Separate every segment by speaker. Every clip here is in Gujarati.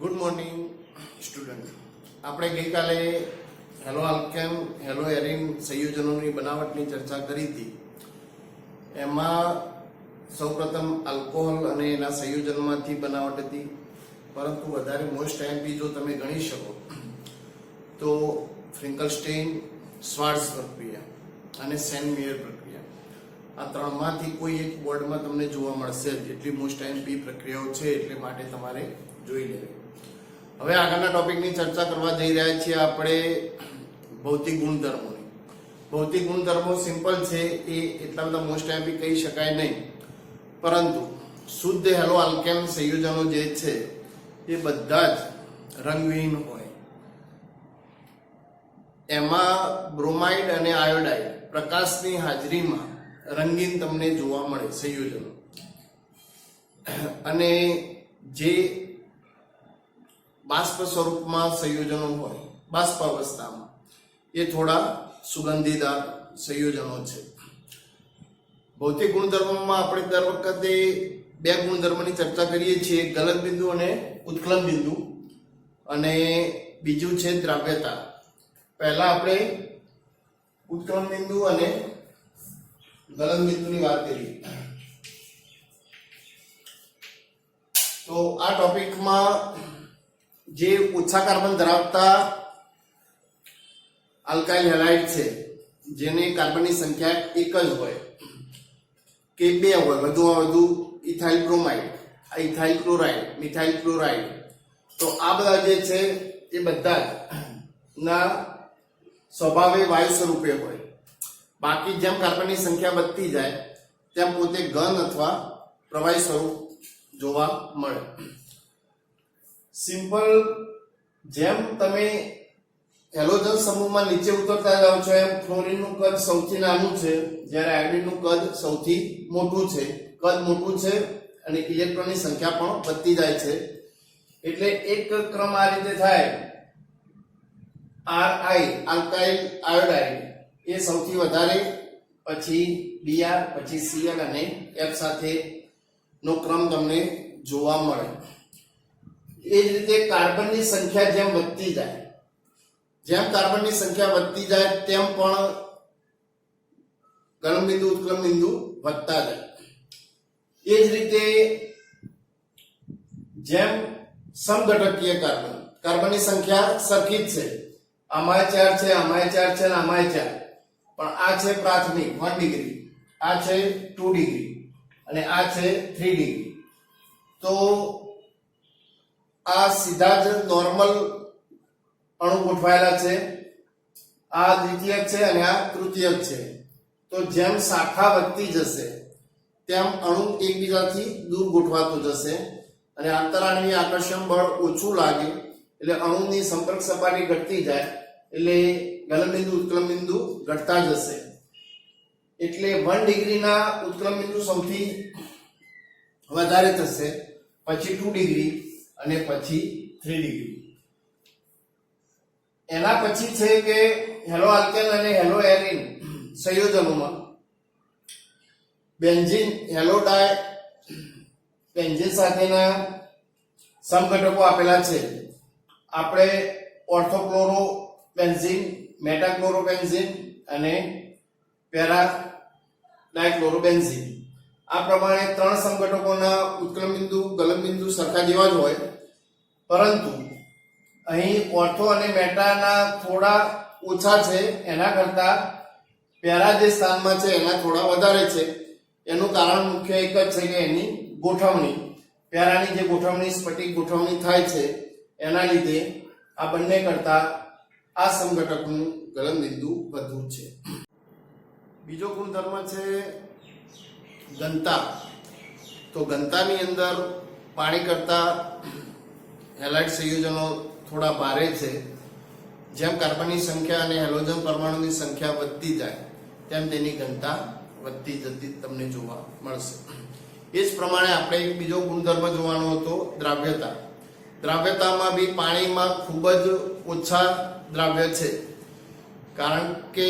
Speaker 1: Good morning student. આપણે ગઈકાલે હેલો આલ્કેન હેલો એરિન સંયોજનોની બનાવટની ચર્ચા કરી હતી. એમાં સૌપ્રથમ આલ્કોહોલ અને એના સંયોજનમાંથી બનાવટ હતી, પરંતુ વધારે મોસ્ટ આઈએમપી જો તમે ગણી શકો તો ફ્રિંકલસ્ટેઇન, શ્વાર્ટ્ઝ પ્રક્રિયા અને સેનમેયર પ્રક્રિયા, આ ત્રણમાંથી કોઈ એક બોર્ડમાં તમને જોવા મળશે. જેટલી મોસ્ટ આઈએમપી પ્રક્રિયાઓ છે એટલે માટે તમારે જોઈ લેવી. હવે આગળના ટોપિકની ચર્ચા કરવા જઈ રહ્યા છીએ આપણે ભૌતિક ગુણધર્મોની. ભૌતિક ગુણધર્મો સિમ્પલ છે, એ એટલા બધા મોસ્ટ આઈએમપી કહી શકાય નહીં, પરંતુ શુદ્ધ હેલો આલ્કેન સંયોજનો જે છે એ બધા જ રંગવિહીન હોય. એમાં બ્રોમાઇડ અને આયોડાઇડ પ્રકાશની હાજરીમાં રંગીન તમને જોવા મળે સંયોજનો, અને જે બાષ્પ સ્વરૂપમાં સંયોજનો હોય બાષ્પ અવસ્થામાં એ થોડા સુગંધીદાર સંયોજનો છે. ભૌતિક ગુણધર્મોમાં આપણે દર વખતે બે ગુણધર્મની ચર્ચા કરીએ છીએ, ગલન બિંદુ અને ઉત્ક્લન બિંદુ, અને બીજું છે દ્રાવ્યતા. પહેલા આપણે ઉત્ક્લન બિંદુ અને ગલન બિંદુની વાત કરીએ. તો આ ટોપિકમાં જે ઓછા કાર્બન ધરાવતા આલ્કાઇલ હેલાઇડ છે, જેને કાર્બનની સંખ્યા એક જ હોય કે બે હોય, વધુમાં વધુ ethyl bromide, ethyl chloride, methyl chloride, તો આ બધા જે છે એ બધા ના સ્વભાવે વાયુ સ્વરૂપે હોય. બાકી જેમ કાર્બનની સંખ્યા વધતી જાય તેમ પોતે ઘન અથવા પ્રવાહી સ્વરૂપ જોવા મળે. સિમ્પલ, જેમ તમે હેલોજન સમૂહમાં નીચે ઉતરતા જાઓ છો એમ ફ્લોરિનનું કદ સૌથી નાનું છે, જ્યારે આયોડિનનું કદ સૌથી મોટું છે. કદ મોટું છે અને ઇલેક્ટ્રોનની સંખ્યા પણ વધતી જાય છે. એટલે એક ક્રમ આ રીતે થાય, Ri આલ્કાઇલ આયોડાઇડ એ સૌથી વધારે, પછી Br, પછી Cl અને F સાથે નો ક્રમ તમને જોવા મળે. એ જ રીતે કાર્બનની સંખ્યા જેમ વધતી જાય, જેમ કાર્બનની સંખ્યા વધતી જાય તેમ પણ ગલન બિંદુ ઉત્ક્લન બિંદુ વધતા જાય. એ જ રીતે જેમ સમઘટકીય કાર્બનની સંખ્યા સરખી જ છે, આમાંય 4 છે, આમાંય 4 છે અને આમાંય 4, પણ આ છે પ્રાથમિક 1 ડિગ્રી, આ છે 2 ડિગ્રી અને આ છે 3 ડિગ્રી. તો આ સીધા જ નોર્મલ અણુ ગોઠવાયેલા છે. આ દ્વિતીયક છે અને આ તૃતીયક છે. તો જેમ શાખા વધતી જશે તેમ અણુ એકબીજાથી દૂર ગોઠવાતું જશે અને આંતરાણવીય આકર્ષણ બળ ઓછું લાગે એટલે અણુની સંપર્ક સપાટી ઘટતી જાય, એટલે ગલન બિંદુ ઉત્ક્લન બિંદુ ઘટતા જશે. એટલે 1 ડિગ્રીના ઉત્ક્લન બિંદુ સૌથી વધારે થશે, પછી 2 ડિગ્રી અને પછી 3 ડિગ્રી. એના પછી છે કે હેલો આલ્કેન અને હેલો એરિન સંયોજનોમાં બેન્ઝીન, હેલો ડાય બેન્ઝીન સાથેના સમઘટકો આપેલા છે. આપણે ઓર્થોક્લોરો બેન્ઝીન, મેટાક્લોરો બેન્ઝીન અને પેરા ડાયક્લોરો બેન્ઝીન, આ પ્રમાણે ત્રણ સમઘટકોના ઉત્ક્લન બિંદુ ગલન બિંદુ સરખા જેવા જ હોય, પરંતુ અહીં ઓર્થો અને મેટાના થોડા ઓછા છે, એના કરતા પેરા જે સ્થાનમાં છે એના થોડા વધારે છે. એનું કારણ મુખ્ય એક જ છે કે એની ગોઠવણી, પેરાની જે ગોઠવણી, સ્ફટિક ગોઠવણી થાય છે, એના લીધે આ બંને કરતા આ સમઘટકનું ગલન બિંદુ વધુ છે. બીજો ગુણધર્મ છે ઘનતા. તો ઘનતાની અંદર પાણી કરતા હેલાઇડ સંયોજનો થોડા ભારે છે. જેમ કાર્બનની સંખ્યા અને હેલોજન પરમાણુની સંખ્યા વધતી જાય તેમ તેની ઘનતા વધતી જતી તમને જોવા મળશે. એ જ પ્રમાણે આપણે એક બીજો ગુણધર્મ જોવાનો હતો, દ્રાવ્યતા. દ્રાવ્યતામાં બી પાણીમાં ખૂબ જ ઓછા દ્રાવ્ય છે, કારણ કે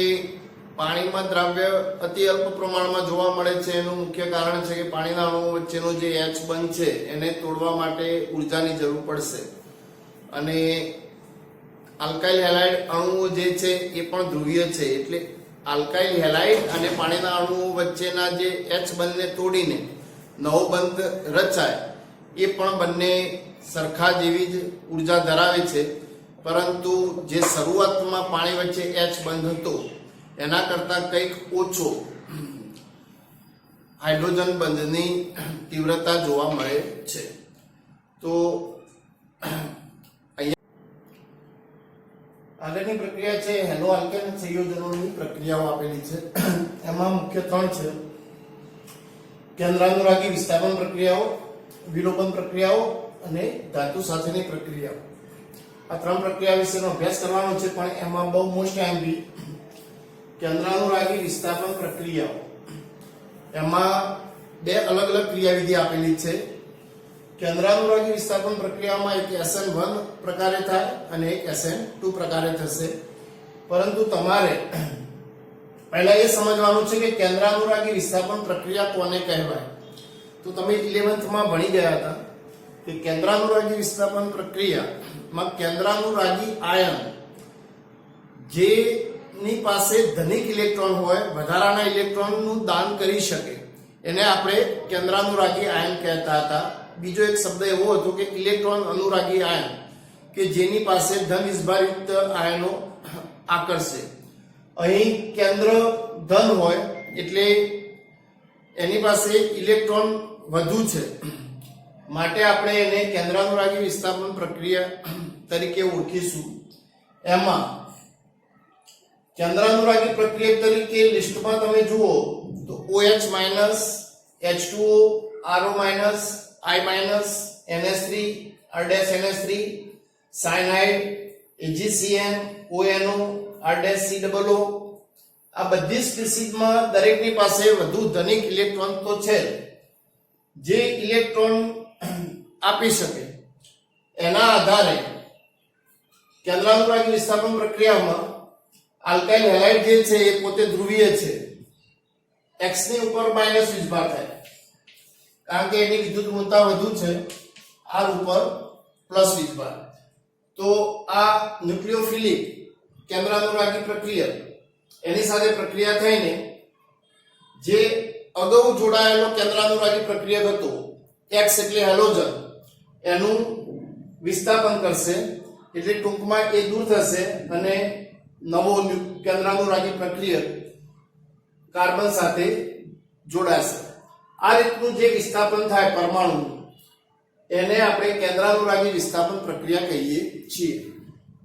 Speaker 1: પાણીમાં દ્રાવ્ય અતિ અલ્પ પ્રમાણમાં જોવા મળે છે. એનું મુખ્ય કારણ છે કે પાણીના અણુઓ વચ્ચેનો જે H બંધ છે એને તોડવા માટે ઉર્જાની જરૂર પડશે, અને આલ્કાઇલ હેલાઇડ અણુઓ જે છે એ પણ ધ્રુવીય છે, એટલે આલ્કાઇલ હેલાઇડ અને પાણીના અણુઓ વચ્ચેના જે H બંધને તોડીને નવો બંધ રચાય એ પણ બંને સરખા જેવી જ ઉર્જા ધરાવે છે, પરંતુ જે શરૂઆતમાં પાણી વચ્ચે H બંધ હતો એના કરતાં કંઈક ઓછો હાઇડ્રોજન બંધની તીવ્રતા જોવા મળે છે. તો આગળની પ્રક્રિયા છે હેલો આલ્કેન સંયોજનોની પ્રક્રિયાઓ આપેલી છે. એમાં મુખ્ય 3 છે: કેન્દ્રાનુરાગી વિસ્થાપન પ્રક્રિયાઓ, વિલોપન પ્રક્રિયાઓ અને ધાતુ સાથેની પ્રક્રિયાઓ. આ 3 પ્રક્રિયા વિશેનો અભ્યાસ કરવાનો છે, પણ એમાં બહુ મોસ્ટ એમપી કેન્દ્રાનુરાગી વિસ્થાપન પ્રક્રિયાઓ. એમાં 2 અલગ અલગ ક્રિયાવિધિ આપેલી છે. કેન્દ્રાનુરાગી વિસ્થાપન પ્રક્રિયામાં એક SN1 પ્રકારે થાય અને એક SN2 પ્રકારે થશે. પરંતુ તમારે પહેલા એ સમજવાનું છે કે કેન્દ્રાનુરાગી વિસ્થાપન પ્રક્રિયા કોને કહેવાય. તો તમે 11th માં ભણી ગયા હતા કે કેન્દ્રાનુરાગી વિસ્થાપન પ્રક્રિયામાં કેન્દ્રાનુરાગી આયન જેની પાસે ધનિક ઇલેક્ટ્રોન હોય, વધારાના ઇલેક્ટ્રોનનું દાન કરી શકે, એને આપણે કેન્દ્રાનુરાગી આયન કહેતા હતા. બીજો એક શબ્દ એવો હતો કે ઇલેક્ટ્રોન અનુરાગી આયન, કે જેની પાસે ધન વિસ્ભારયુક્ત આયનો આકર્ષે. અહીં કેન્દ્ર ધન હોય એટલે એની પાસે ઇલેક્ટ્રોન વધુ છે, માટે આપણે એને કેન્દ્રાનુરાગી વિસ્થાપન પ્રક્રિયા તરીકે ઓળખીશું. એમાં કેન્દ્રાનુરાગી પ્રક્રિયા તરીકે લિસ્ટમાં તમે જુઓ તો OH- H2O, RO-, I-, NH3, R-NH3, cyanide, AgCN, ONO, R-COO. આ બધી સ્પીસીઝમાં દરેકની પાસે વધુ ધનિક ઇલેક્ટ્રોન તો છે, જે ઇલેક્ટ્રોન આપી શકે. એના આધારે કેન્દ્રાનુરાગી વિસ્થાપન પ્રક્રિયામાં આલ્કાઇલ હેલાઇડ જે છે એ પોતે ધ્રુવીય છે. X ની ઉપર માઇનસ વીજભાર થાય, કારણ કે એની વિદ્યુત ઋણતા વધુ છે, R ઉપર પ્લસ વીજભાર. તો આ ન્યુક્લિયોફિલિક કેન્દ્રાનુરાગી પ્રક્રિયા એની સાથે પ્રક્રિયા થઈને જે અગાઉ જોડાયેલો કેન્દ્રાનુરાગી પ્રક્રિયક હતો X એટલે હેલોજન, એનું વિસ્થાપન કરશે, એટલે ટૂંકમાં એ દૂર થશે અને નવો કેન્દ્રાનુરાગી પ્રક્રિયક કાર્બન સાથે જોડાશે. આ રીતનું જે વિસ્થાપન થાય પરમાણુ, એને આપણે કેન્દ્રાનુરાગી વિસ્થાપન પ્રક્રિયા કહીએ છીએ.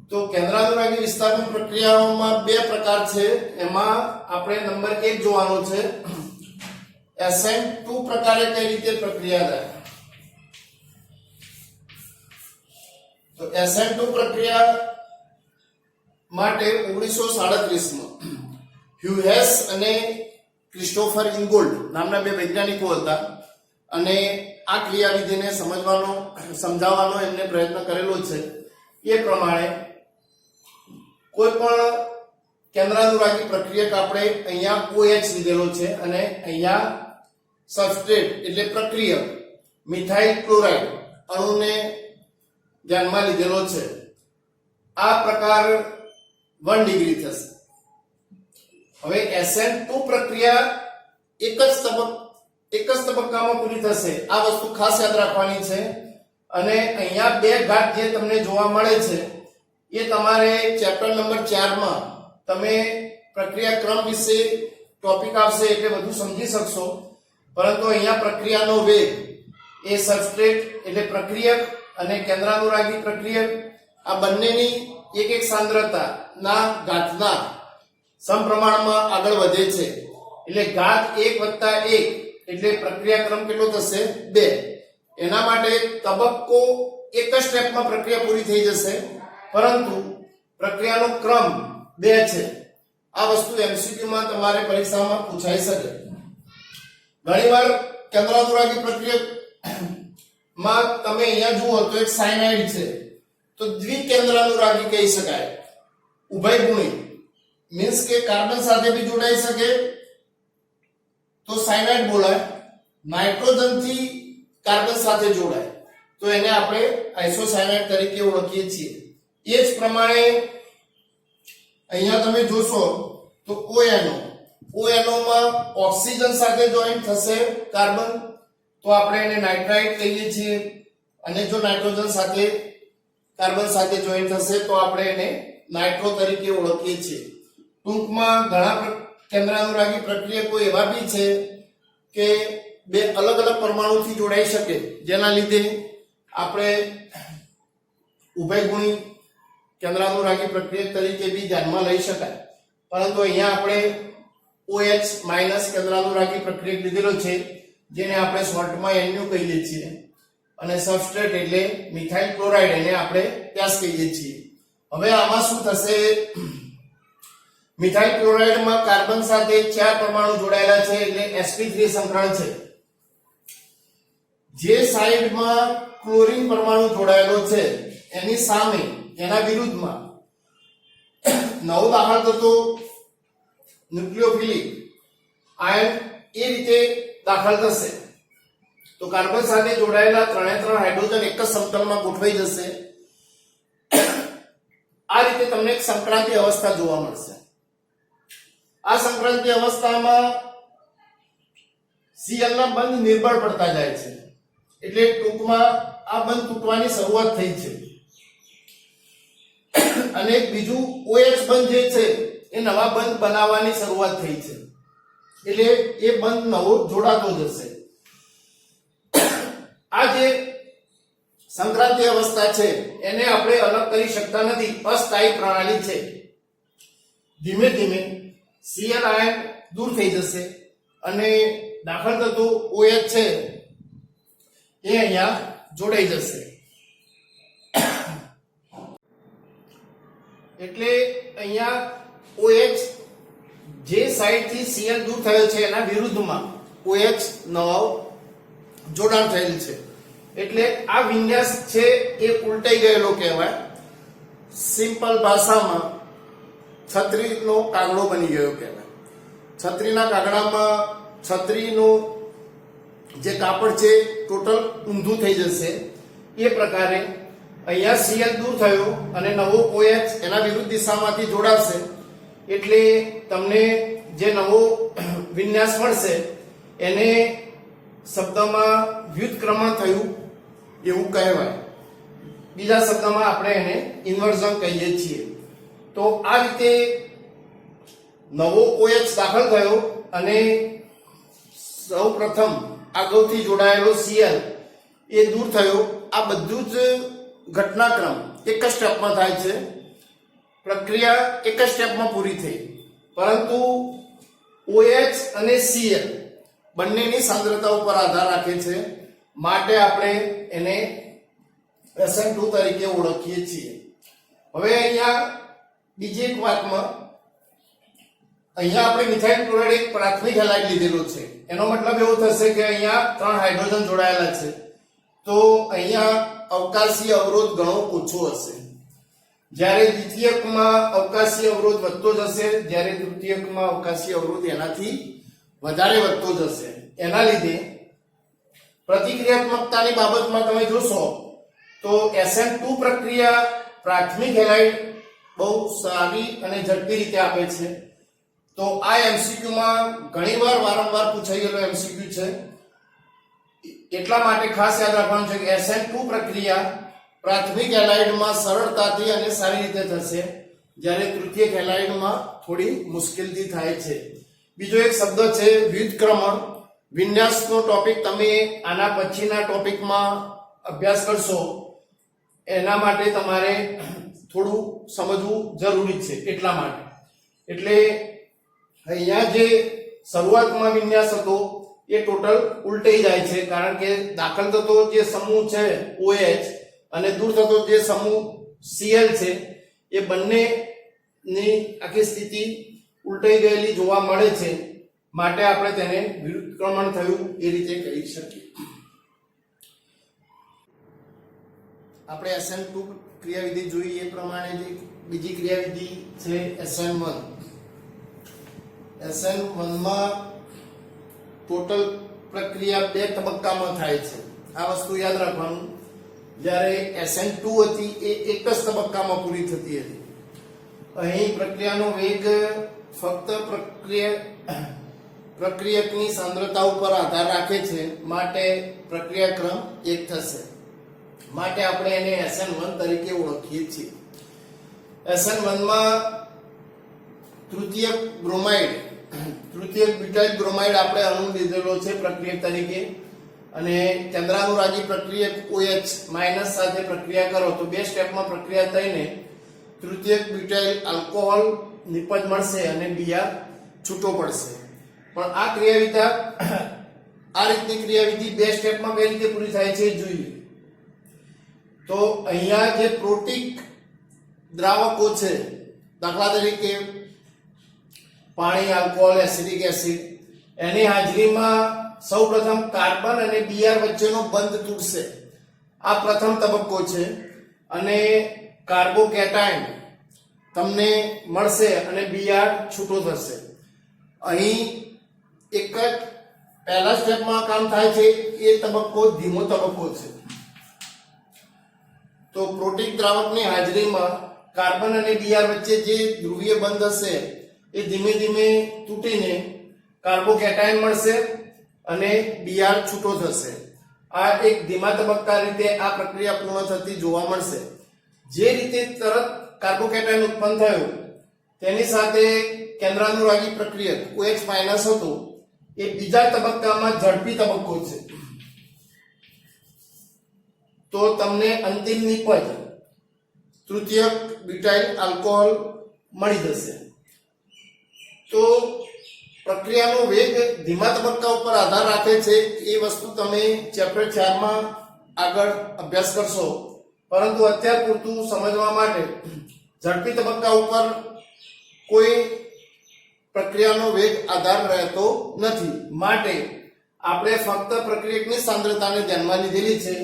Speaker 1: તો કેન્દ્રાનુરાગી વિસ્થાપન પ્રક્રિયાઓમાં 2 પ્રકાર છે. એમાં આપણે નંબર 1 જોવાનો છે, SN2 પ્રકારે કઈ રીતે પ્રક્રિયા થાય. તો SN2 પ્રક્રિયા માટે 1937 માં હ્યુહેસ અને ક્રિસ્ટોફર ઇંગોલ્ડ નામના 2 વૈજ્ઞાનિકો હતા, અને આ ક્રિયાવિધિને સમજાવવાનો એમને પ્રયત્ન કરેલો છે. એ પ્રમાણે કોઈ પણ કેન્દ્રાનુરાગી પ્રક્રિયક આપણે અહીંયા OH લીધેલો છે અને અહીંયા સબસ્ટ્રેટ એટલે પ્રક્રિયક મિથાઇલ ક્લોરાઇડ અણુને ધ્યાનમાં લીધેલો છે. આ પ્રકાર 1 ડિગ્રી થશે. હવે SN2 પ્રક્રિયા એક જ તબક્કામાં પૂરી થશે. આ વસ્તુ ખાસ યાદ રાખવાની છે. અને અહીંયા 2 ઘાત જે તમને જોવા મળે છે એ તમારે ચેપ્ટર નંબર 4 માં તમે પ્રક્રિયા ક્રમ વિશે ટોપિક આવશે એટલે વધુ સમજી શકશો. પરંતુ અહીંયા પ્રક્રિયાનો વેગ એ સબસ્ટ્રેટ એટલે પ્રક્રિયક અને કેન્દ્રાનુરાગી પ્રક્રિયક આ બંનેની એક સાંદ્રતાના ઘાતના સમપ્રમાણમાં આગળ વધે છે. એટલે ઘાત 1 + 1 એટલે પ્રક્રિયા ક્રમ કેટલો થશે? 2. એના માટે તબક્કો એક જ સ્ટેપમાં પ્રક્રિયા પૂરી થઈ જશે, પરંતુ પ્રક્રિયાનો ક્રમ 2 છે. આ વસ્તુ MCQ માં તમારે પરીક્ષામાં પૂછાઈ શકે. ઘણીવાર કેન્દ્રાનુરાગી પ્રક્રિયામાં તમે અહીંયા જુઓ તો એક સાયનાઇડ છે, તો દ્વિકેન્દ્રાનુરાગી કહી શકાય. ઉભયગુણી મીન્સ કે કાર્બન સાથે બી જોડાઈ શકે તો સાયનાઇડ બોલાય, નાઇટ્રોજન થી કાર્બન સાથે જોડાય તો એને આપણે આઇસોસાયનાઇડ તરીકે ઓળખીએ છીએ. એ જ પ્રમાણે અહીંયા તમે જોશો તો ONO માં ઓક્સિજન સાથે જોઈન્ટ થશે કાર્બન, તો આપણે એને નાઇટ્રાઇટ કહીએ છીએ. અને જો નાઇટ્રોજન સાથે કાર્બન સાથે જોઈન્ટ થશે તો આપણે એને નાઇટ્રો તરીકે ઓળખીએ છીએ. ટૂંકમાં ઘણા કેન્દ્રાનુરાગી પ્રક્રિયકો એવા બી છે કે બે અલગ અલગ પરમાણુથી જોડાઈ શકે, જેના લીધે આપણે ઉભયગુણી કેન્દ્રાનુરાગી પ્રક્રિયક તરીકે બી ધ્યાનમાં લઈ શકાય. પરંતુ અહીંયા આપણે OH- કેન્દ્રાનુરાગી પ્રક્રિયક લીધેલો છે, જેને આપણે શોર્ટમાં NU કહીએ છીએ. અને સબસ્ટ્રેટ એટલે મિથાઇલ ક્લોરાઇડ, એને આપણે ત્યાસ કહીએ છીએ. હવે આમાં શું થશે? મિથાઇલ ક્લોરાઇડમાં કાર્બન સાથે 4 પરમાણુ જોડાયેલા છે, એટલે sp3 સંકરણ છે. જે સાઈડમાં ક્લોરીન પરમાણુ જોડાયેલો છે એની સામે, એના વિરુદ્ધમાં નવો દાખલ થતો ન્યુક્લિયોફિલિક આયન એ રીતે દાખલ થશે. તો કાર્બન સાથે જોડાયેલા 3 હાઇડ્રોજન એક જ સમતલમાં ગોઠવાઈ જશે. આ રીતે તમને એક સંક્રાંતિ અવસ્થા જોવા મળશે. આ સંક્રાંતિ અવસ્થામાં Cl ના બંધ નિર્બળ પડતા જાય છે, એટલે ટૂંકમાં આ બંધ તૂટવાની શરૂઆત થઈ છે. અને બીજું OH બંધ જે છે એ નવા બંધ બનાવવાની શરૂઆત થઈ છે, એટલે એ બંધ નવો જોડાતો જશે. આ જે સંક્રાંતિ અવસ્થા છે એને આપણે અલગ કરી શકતા નથી, અસ્થાયી પ્રણાલી છે. ધીમે ધીમે Cl આયન દૂર થઈ જશે અને દાખલ થતો OH છે એ અહીંયા જોડાઈ જશે. એટલે અહીંયા OH જે સાઈડથી Cl દૂર થયો છે એના વિરુદ્ધમાં OH નવો જોડાણ થયેલ છે, એટલે આ વિન્યાસ છે એ ઉલટાઈ ગયેલો કહેવાય. સિમ્પલ ભાષામાં છત્રીનો કાગડો બની ગયો કહેવાય. છત્રીના કાગડામાં છત્રીનું જે કાપડ છે ટોટલ ઊંધું થઈ જશે. એ પ્રકારે અહીંયા Cl દૂર થયો અને નવો OH એના વિરુદ્ધ દિશામાંથી જોડાશે, એટલે તમને જે નવો વિન્યાસ મળશે એને શબ્દમાં વ્યુત્ક્રમણ થયું એવું કહેવાય. બીજા શબ્દમાં આપણે એને ઇન્વર્ઝન કહીએ છીએ. તો આ રીતે નવો OH દાખલ થયો અને સૌ પ્રથમ આગળથી જોડાયેલો Cl એ દૂર થયો. આ બધું જ ઘટનાક્રમ એક જ સ્ટેપમાં થાય છે. પ્રક્રિયા એક જ સ્ટેપમાં પૂરી થઈ, પરંતુ OH અને Cl બંનેની સાંદ્રતા ઉપર આધાર રાખે છે, માટે આપણે એને SN2 તરીકે ઓળખીએ છીએ. હવે અહીંયા બીજી એક વાતમાં, અહીંયા આપણે મિથાઇલ ક્લોરાઇડ એક પ્રાથમિક હેલાઇડ લીધેલો છે. એનો મતલબ એવો થશે કે અહીંયા 3 હાઇડ્રોજન જોડાયેલા છે, તો અહીંયા અવકાશી અવરોધ ઘણો ઓછો હશે. જ્યારે દ્વિતીયકમાં અવકાશી અવરોધ વધતો જશે, જ્યારે તૃતીયકમાં અવકાશી અવરોધ એનાથી વધારે વધતો જશે. એના લીધે પ્રતિક્રિયાત્મકતાની બાબતમાં તમે જોશો તો SN2 પ્રક્રિયા પ્રાથમિક હેલાઇડ બહુ સારી અને ઝડપી રીતે આપે છે. તો આ MCQ માં ઘણીવાર વારંવાર પૂછાઈ ગયેલો MCQ છે, એટલા માટે ખાસ યાદ રાખવાનું છે કે SN2 પ્રક્રિયા પ્રાથમિક હેલાઇડમાં સરળતાથી અને સારી રીતે થશે, જ્યારે તૃતીયક હેલાઇડમાં થોડી મુશ્કેલથી થાય છે. બીજો એક શબ્દ છે વ્યુત્ક્રમણ. વિન્યાસનો ટોપિક તમે આના પછીના ટોપિકમાં અભ્યાસ કરશો, એના માટે તમારે થોડું સમજવું જરૂરી છે. એટલા માટે એટલે અહીંયા જે શરૂઆતમાં વિન્યાસ હતો એ ટોટલ ઉલટાઈ જાય છે, કારણ કે દાખલ થતો જે સમૂહ છે OH અને દૂર થતો જે સમૂહ Cl છે એ બંનેની આખી સ્થિતિ ઉલટાઈ ગયેલી જોવા મળે છે, માટે આપણે તેને વ્યુત્ક્રમણ થયું એ રીતે કહી શકીએ. આપણે SN2 ક્રિયાવિધિ જોઈ એ પ્રમાણે જે બીજી ક્રિયાવિધિ છે SN1. SN1 માં ટોટલ પ્રક્રિયા 2 તબક્કામાં થાય છે. આ વસ્તુ યાદ રાખવાનું જ્યારે SN2 હતી એ એક જ તબક્કામાં પૂરી થતી હતી. અહીં પ્રક્રિયાનો વેગ ફક્ત પ્રક્રિયકની સાંદ્રતા ઉપર આધાર રાખે છે, માટે પ્રક્રિયા ક્રમ એક થશે. માટે આપણે એને SN1 તરીકે ઓળખીએ છીએ. SN1 માં તૃતીયક બ્યુટાઇલ બ્રોમાઇડ આપણે અણુ લીધેલો છે પ્રક્રિયક તરીકે, અને કેન્દ્રાનુરાગી પ્રક્રિયક OH માઇનસ સાથે પ્રક્રિયા કરો તો બે સ્ટેપમાં પ્રક્રિયા થઈને તૃતીયક બ્યુટાઇલ આલ્કોહોલ નિપજ મળશે અને Br છૂટો પડશે. પણ આ રીતની ક્રિયાવિધિ બે સ્ટેપમાં કઈ રીતે પૂરી થાય છે જોઈએ. તો અહીંયા જે પ્રોટીક દ્રાવકો છે, દાખલા તરીકે પાણી, આલ્કોહોલ, એસિડિક એસિડ, એની હાજરીમાં સૌપ્રથમ કાર્બન અને Br વચ્ચેનો બંધ તૂટશે. આ પ્રથમ તબક્કો છે. અને કાર્બોકેટાયન તમને મળશે અને Br છૂટો થશે. અહીં એક જ પહેલા સ્ટેપમાં કામ થાય છે એ તબક્કો ધીમો તબક્કો છે. તો પ્રોટીક દ્રાવકની હાજરીમાં કાર્બન અને Br વચ્ચે જે ધ્રુવીય બંધ હશે એ ધીમે ધીમે તૂટીને કાર્બોકેટાયન મળશે અને Br છૂટો થશે. આ એક ધીમા તબક્કા રીતે આ પ્રક્રિયા પૂર્ણ થતી જોવા મળશે. જે રીતે તરત કાર્બોકેટાયન ઉત્પન્ન થયું તેની સાથે કેન્દ્રાનુરાગી પ્રક્રિયક OH માઇનસ હતું એ બીજા તબક્કામાં ઝડપી તબક્કો છે. તો તમને અંતિમ નિપજ તૃતીયક બ્યુટાઇલ આલ્કોહોલ મળી જશે. તો પ્રક્રિયાનો વેગ ધીમા તબક્કા ઉપર આધાર રાખે છે એ વસ્તુ તમે ચેપ્ટર 4 માં આગળ અભ્યાસ કરશો, પરંતુ અત્યાર પૂરતું સમજવા માટે ઝડપી તબક્કા ઉપર કોઈ પ્રક્રિયાનો વેગ આધાર રહેતો નથી. માટે આપણે ફક્ત પ્રક્રિયકની સાંદ્રતાને ધ્યાનમાં લીધેલી છે.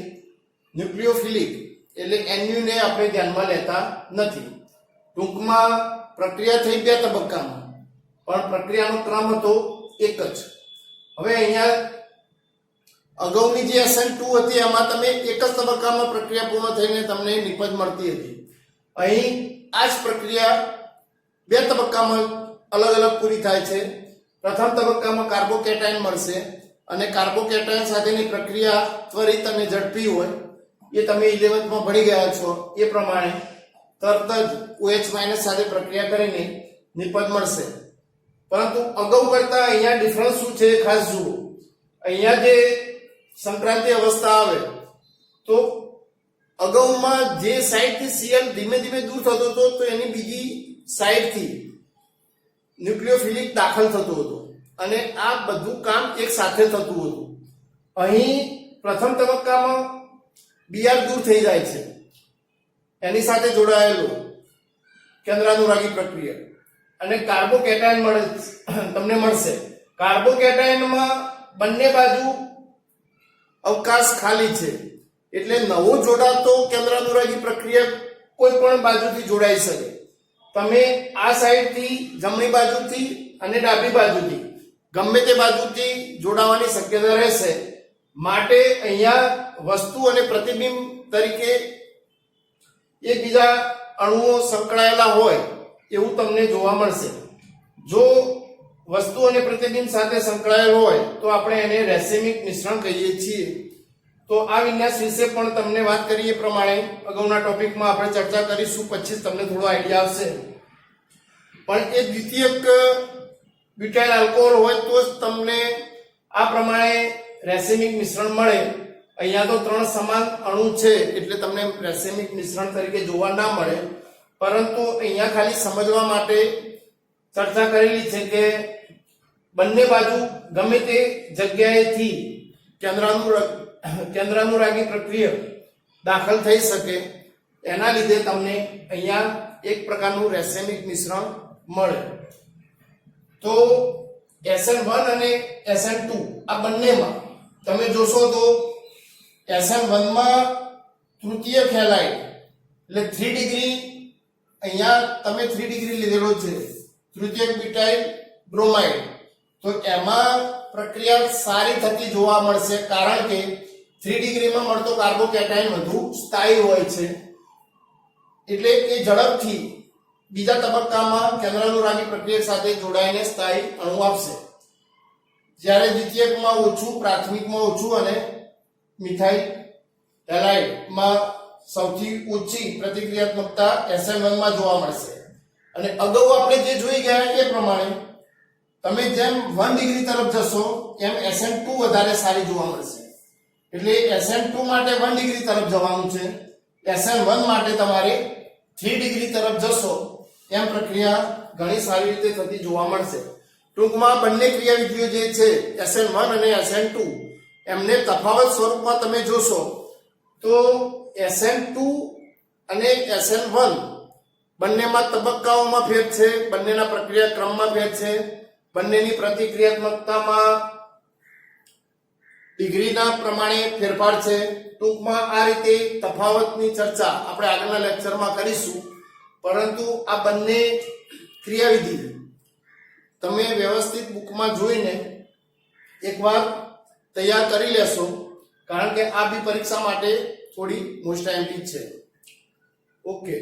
Speaker 1: ન્યુક્લિયોફિલિક એટલે NU ને આપણે ધ્યાનમાં લેતા નથી. ટૂંકમાં પ્રક્રિયા થઈ બે તબક્કામાં, પણ પ્રક્રિયાનો ક્રમ હતો એક જ. હવે અહીંયા અગાઉની જે SN2 હતી એમાં તમે એક જ તબક્કામાં પ્રક્રિયા પૂર્ણ થઈને તમને નિપજ મળતી હતી. અહીં આ જ પ્રક્રિયા બે તબક્કામાં અલગ અલગ પૂરી થાય છે. પ્રથમ તબક્કામાં કાર્બોકેટાયન મળશે અને કાર્બોકેટાયન સાથેની પ્રક્રિયા ત્વરિત અને ઝડપી હોય એ તમે 11th માં ભણી ગયા છો એ પ્રમાણે તરત જ OH માઇનસ સાથે પ્રક્રિયા કરીને નિપજ મળશે. પરંતુ અગાઉ કરતા અહીંયા ડિફરન્સ શું છે ખાસ જુઓ. અહીંયા જે સંક્રાંતિ અવસ્થા આવે તો અગાઉમાં જે સાઈડથી Cl ધીમે ધીમે દૂર થતો હતો તો એની બીજી સાઈડથી ન્યુક્લિયોફિલિક દાખલ થતો હતો અને આ બધું કામ એક સાથે થતું હતું. અહીં પ્રથમ તબક્કામાં Br દૂર થઈ જાય છે, એની સાથે જોડાયેલો કેન્દ્રાનુરાગી પ્રક્રિયા, અને કાર્બોકેટાયન તમને મળશે. કાર્બોકેટાયનમાં બંને બાજુ અવકાશ ખાલી છે, એટલે નવો જોડાતો કેન્દ્રાનુરાગી પ્રક્રિયા કોઈ પણ બાજુથી જોડાઈ શકે. તમે આ સાઈડથી જમણી બાજુથી અને ડાબી બાજુથી ગમે તે બાજુથી જોડાવાની શક્યતા રહેશે. માટે અહીંયા વસ્તુ અને પ્રતિબિંબ તરીકે એકબીજા અણુઓ સંકળાયેલા હોય એવું તમને જોવા મળશે. જો વસ્તુ અને પ્રતિબિંબ સાથે સંકળાયેલ હોય તો આપણે એને રેસેમિક મિશ્રણ કહીએ છીએ. તો આ વિન્યાસ વિશે પણ તમને વાત કરીએ પ્રમાણે અગાઉના ટોપિકમાં આપણે ચર્ચા કરીશું, પછી તમને થોડો આઈડિયા આવશે. પણ એ દ્વિતીયક બ્યુટાઇલ આલ્કોહોલ હોય તો જ તમને આ પ્રમાણે રેસેમિક મિશ્રણ મળે. અહીંયા તો 3 સમાન અણુ છે એટલે તમને રેસેમિક મિશ્રણ તરીકે જોવા ના મળે, પરંતુ અહીંયા ખાલી સમજવા માટે ચર્ચા કરેલી છે કે બંને બાજુ ગમે તે જગ્યાએથી કેન્દ્રાનુરાગી પ્રક્રિયા દાખલ થઈ શકે, એના લીધે તમને અહીંયા એક પ્રકારનું રેસેમિક મિશ્રણ મળે. તો SN1 અને SN2 આ બંનેમાં તમે જોશો તો SN1 માં તૃતીય હેલાઇડ એટલે 3 ડિગ્રી, અહીંયા તમે 3 ડિગ્રી લીધેલો છે તૃતીયક બ્યુટાઇલ બ્રોમાઇડ. તો એમાં પ્રક્રિયા સારી થતી જોવા મળશે, કારણ કે 3 ડિગ્રીમાં મળતો કાર્બોકેટાયન વધુ સ્થાયી હોય છે, એટલે એ ઝડપથી બીજા તબક્કામાં કેન્દ્રાનુરાગી પ્રક્રિયા સાથે જોડાઈને સ્થાયી અણુ આપશે. જ્યારે દ્વિતીયકમાં ઓછું, પ્રાથમિકમાં ઓછું અને મિથાઇલ હેલાઇડમાં સૌથી ઓછી પ્રતિક્રિયાત્મકતા SN1 માં જોવા મળશે. અને અગાઉ આપણે જે જોઈ ગયા એ પ્રમાણે તમે જેમ 1 ડિગ્રી તરફ જશો એમ SN2 વધારે સારી જોવા મળશે. એટલે SN2 માટે 1 ડિગ્રી તરફ જવાનું છે, SN1 માટે તમારે 3 ડિગ્રી તરફ જશો એમ પ્રક્રિયા ઘણી સારી રીતે થતી જોવા મળશે. ટૂંકમાં બંને ક્રિયાવિધિઓ જે છે SN1 અને SN2 એમને તફાવત સ્વરૂપમાં તમે જોશો તો SN2 અને SN1 બંનેમાં તબક્કાઓમાં ફેર છે, બંનેના પ્રક્રિયા ક્રમમાં ફેર છે, બંનેની પ્રતિક્રિયાત્મકતામાં ડિગ્રીના પ્રમાણે ફેરફાર છે. ટૂંકમાં આ રીતે તફાવતની ચર્ચા આપણે આગળના લેક્ચરમાં કરીશું, પરંતુ આ બંને ક્રિયાવિધિ તમે વ્યવસ્થિત બુકમાં જોઈને એકવાર તૈયાર કરી લેશો, કારણ કે આ બી પરીક્ષા માટે થોડી મોસ્ટ ટાઈમની છે. ઓકે.